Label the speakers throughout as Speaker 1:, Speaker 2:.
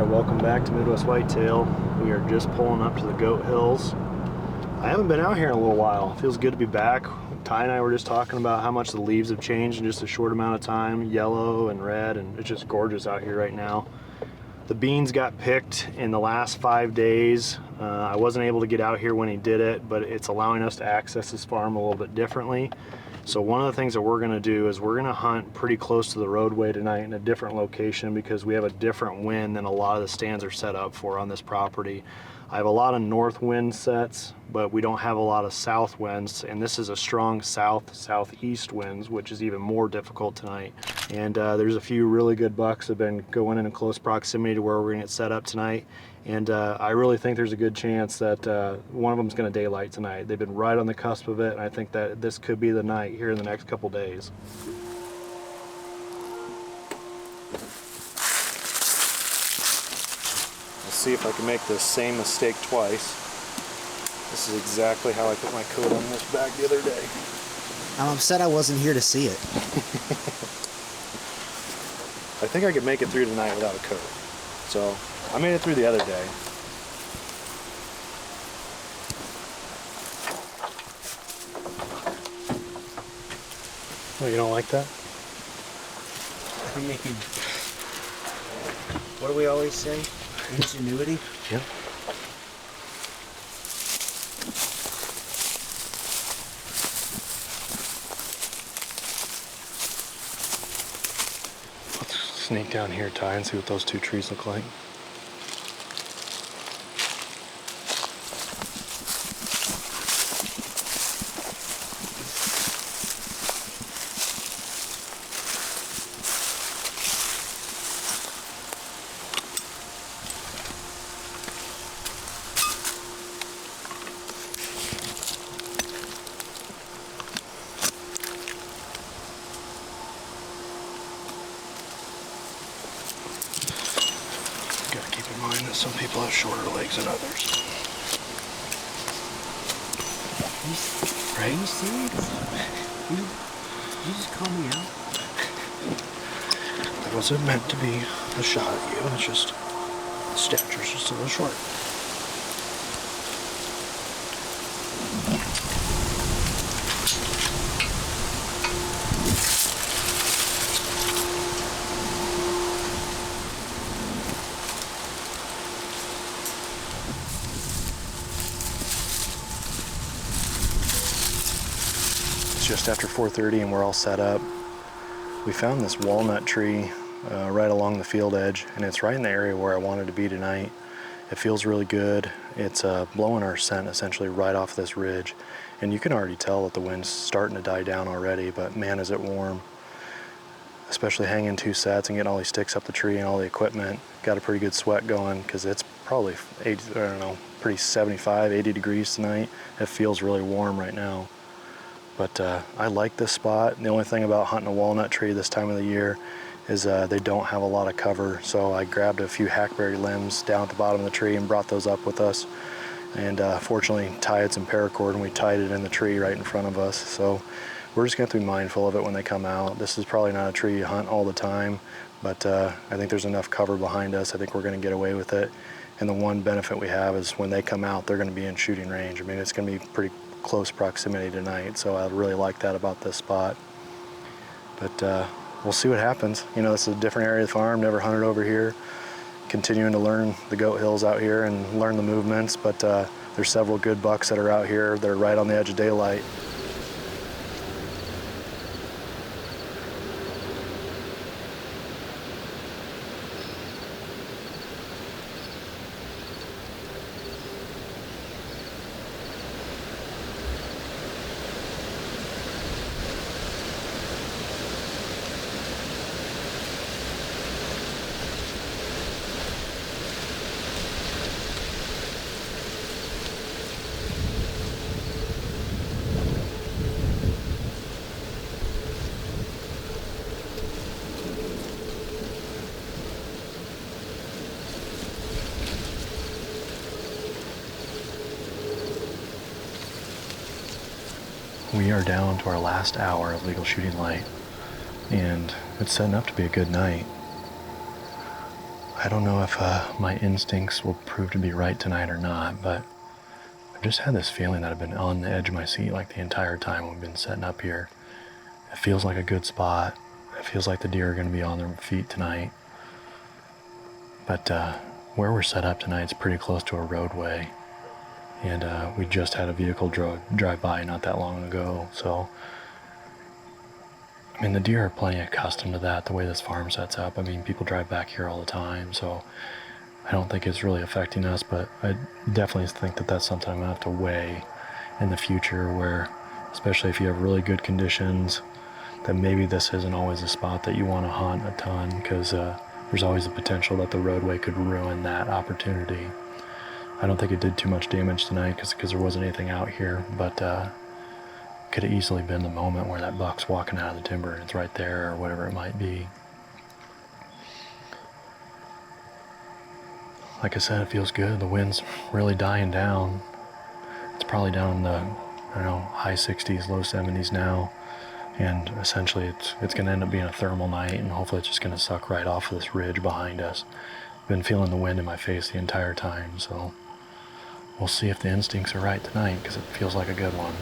Speaker 1: welcome back to Midwest Whitetail. We are just pulling up to the Goat Hills. I haven't been out here in a little while. It feels good to be back. Ty and I were just talking about how much the leaves have changed in just a short amount of time, yellow and red, and it's just gorgeous out here right now. The beans got picked in the last 5 days. I wasn't able to get out here when he did it, but it's allowing us to access his farm a little bit differently. So one of the things that we're gonna do is we're gonna hunt pretty close to the roadway tonight in a different location because we have a different wind than a lot of the stands are set up for on this property. I have a lot of north wind sets, but we don't have a lot of south winds, and this is a strong southeast winds, which is even more difficult tonight. And there's a few really good bucks that have been going in close proximity to where we're gonna get set up tonight. And I really think there's a good chance that one of them is going to daylight tonight. They've been right on the cusp of it, and I think that this could be the night here in the next couple days. Let's see if I can make the same mistake twice. This is exactly how I put my coat on this bag the other day.
Speaker 2: I'm upset I wasn't here to see it.
Speaker 1: I think I could make it through tonight without a coat. So I made it through the other day. Oh, you don't like that?
Speaker 2: I mean, what do we always say? Ingenuity?
Speaker 1: Yep. Let's sneak down here, Ty, and see what those two trees look like. Gotta keep in mind that some people have shorter legs than others.
Speaker 2: Are you serious? You just call me out?
Speaker 1: That wasn't meant to be a shot at you. It's just stature's just a little short. Just after 4:30 and we're all set up. We found this walnut tree right along the field edge, and it's right in the area where I wanted to be tonight. It feels really good. It's blowing our scent essentially right off this ridge, and you can already tell that the wind's starting to die down already, but man is it warm. Especially hanging two sets and getting all these sticks up the tree and all the equipment. Got a pretty good sweat going because it's probably 80, I don't know, pretty 75, 80 degrees tonight. It feels really warm right now. But I like this spot. The only thing about hunting a walnut tree this time of the year is they don't have a lot of cover. So I grabbed a few hackberry limbs down at the bottom of the tree and brought those up with us. And fortunately, Ty had some paracord and we tied it in the tree right in front of us. So we're just going to be mindful of it when they come out. This is probably not a tree you hunt all the time, but I think there's enough cover behind us. I think we're going to get away with it. And the one benefit we have is when they come out, they're going to be in shooting range. I mean, it's going to be pretty close proximity tonight, so I really like that about this spot. But we'll see what happens. You know, this is a different area of the farm, never hunted over here. Continuing to learn the Goat Hills out here and learn the movements, but there's several good bucks that are out here. They're right on the edge of daylight. We are down to our last hour of legal shooting light, and it's setting up to be a good night. I don't know if my instincts will prove to be right tonight or not, but I've just had this feeling that I've been on the edge of my seat like the entire time we've been setting up here. It feels like a good spot. It feels like the deer are going to be on their feet tonight. But where we're set up tonight is pretty close to a roadway. And we just had a vehicle drive by not that long ago. So, I mean, the deer are plenty accustomed to that, the way this farm sets up. I mean, people drive back here all the time. So I don't think it's really affecting us. But I definitely think that that's something I'm going to have to weigh in the future where, especially if you have really good conditions, that maybe this isn't always a spot that you want to hunt a ton because there's always the potential that the roadway could ruin that opportunity. I don't think it did too much damage tonight because there wasn't anything out here, but could have easily been the moment where that buck's walking out of the timber and it's right there or whatever it might be. Like I said, it feels good. The wind's really dying down. It's probably down in the, I don't know, high 60s, low 70s now. And essentially it's going to end up being a thermal night, and hopefully it's just going to suck right off of this ridge behind us. Been feeling the wind in my face the entire time, so we'll see if the instincts are right tonight because it feels like a good one.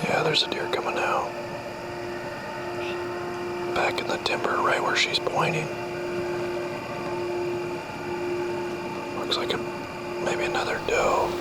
Speaker 1: Yeah, there's a deer coming out. Back in the timber, right where she's pointing. Looks like maybe another doe.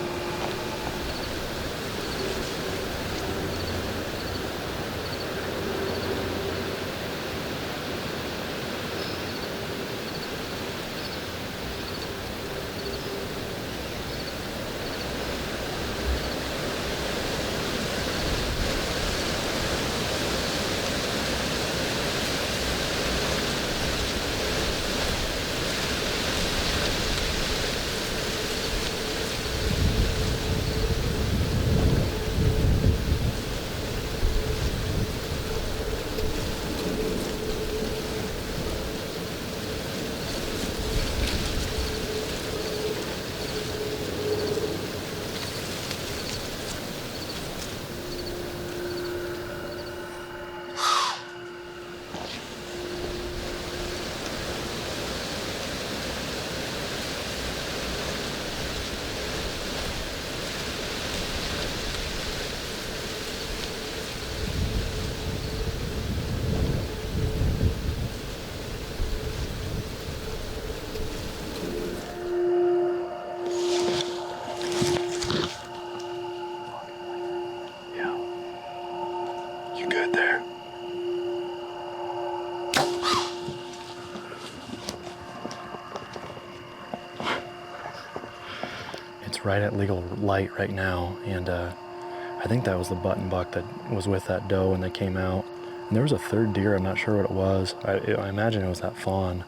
Speaker 1: Right at legal light right now, and I think that was the button buck that was with that doe when they came out. And there was a third deer, I'm not sure what it was. I imagine it was that fawn,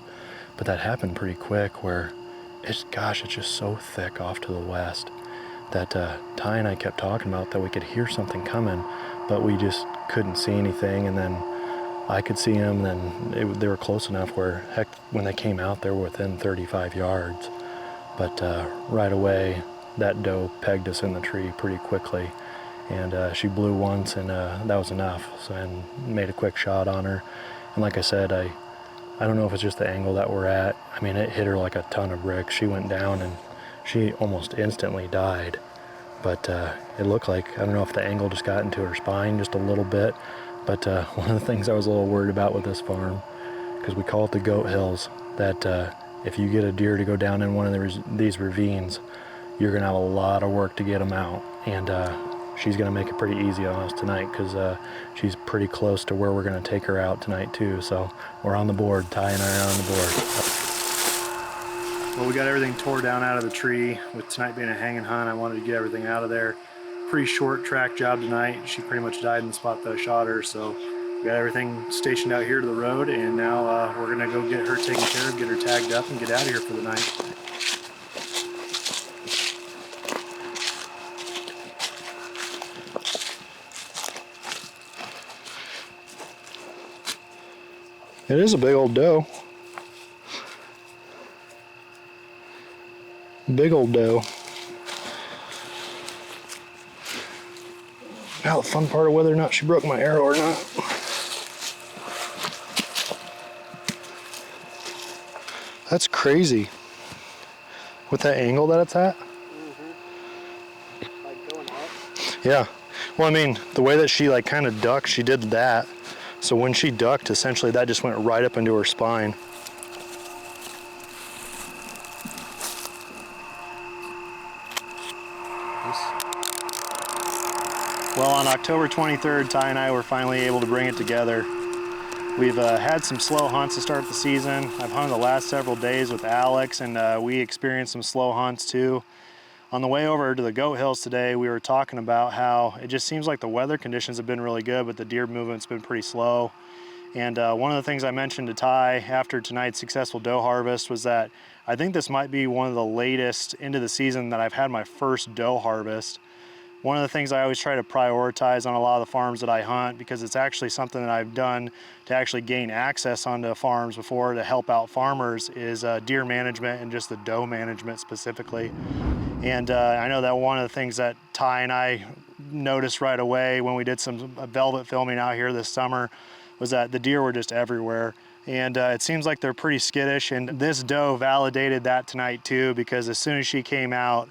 Speaker 1: but that happened pretty quick where it's just so thick off to the west that Ty and I kept talking about that we could hear something coming, but we just couldn't see anything. And then I could see them, and then they were close enough where, heck, when they came out, they were within 35 yards. But right away, that doe pegged us in the tree pretty quickly, and she blew once, and that was enough. So, and made a quick shot on her. And like I said, I don't know if it's just the angle that we're at. I mean, it hit her like a ton of bricks. She went down, and she almost instantly died. but it looked like, I don't know if the angle just got into her spine just a little bit, but one of the things I was a little worried about with this farm, because we call it the goat hills, that if you get a deer to go down in one of these ravines, you're gonna have a lot of work to get them out. And she's gonna make it pretty easy on us tonight, because she's pretty close to where we're gonna take her out tonight too. So we're on the board. Ty and I are on the board. Well, we got everything tore down out of the tree. With tonight being a hanging hunt, I wanted to get everything out of there. Pretty short track job tonight. She pretty much died in the spot that I shot her, so we got everything stationed out here to the road, and now we're gonna go get her taken care of, get her tagged up, and get out of here for the night. It is a big old doe. Big old doe. Now the fun part of whether or not she broke my arrow or not. That's crazy. With that angle that it's at.
Speaker 2: Like going up?
Speaker 1: Yeah. Well, I mean, the way that she like kind of ducked, she did that. So when she ducked, essentially that just went right up into her spine. Well, on October 23rd, Ty and I were finally able to bring it together. We've had some slow hunts to start the season. I've hunted the last several days with Alex, and we experienced some slow hunts too. On the way over to the goat hills today, we were talking about how it just seems like the weather conditions have been really good, but the deer movement's been pretty slow. And one of the things I mentioned to Ty after tonight's successful doe harvest was that I think this might be one of the latest into the season that I've had my first doe harvest. One of the things I always try to prioritize on a lot of the farms that I hunt, because it's actually something that I've done to actually gain access onto farms before to help out farmers, is deer management and just the doe management specifically. And I know that one of the things that Ty and I noticed right away when we did some velvet filming out here this summer was that the deer were just everywhere. And it seems like they're pretty skittish, and this doe validated that tonight too, because as soon as she came out,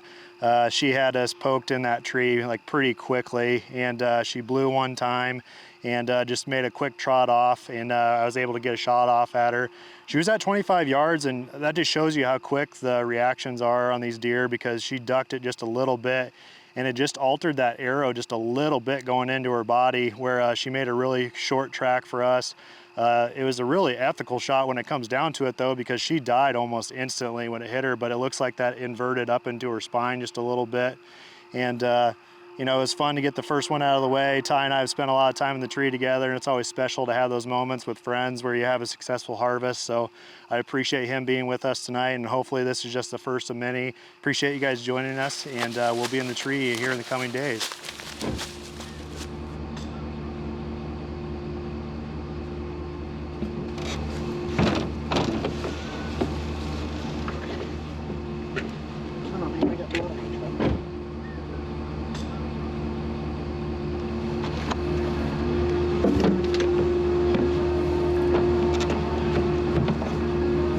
Speaker 1: she had us poked in that tree like pretty quickly, and she blew one time and just made a quick trot off, and I was able to get a shot off at her. She was at 25 yards, and that just shows you how quick the reactions are on these deer, because she ducked it just a little bit and it just altered that arrow just a little bit going into her body, where she made a really short track for us. It was a really ethical shot when it comes down to it though, because she died almost instantly when it hit her, but it looks like that inverted up into her spine just a little bit. And you know, it was fun to get the first one out of the way. Ty and I have spent a lot of time in the tree together, and it's always special to have those moments with friends where you have a successful harvest. So I appreciate him being with us tonight, and hopefully this is just the first of many. Appreciate you guys joining us, and we'll be in the tree here in the coming days.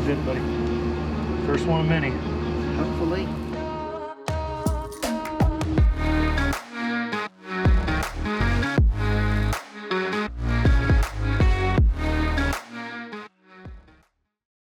Speaker 1: Good, buddy. First one of many.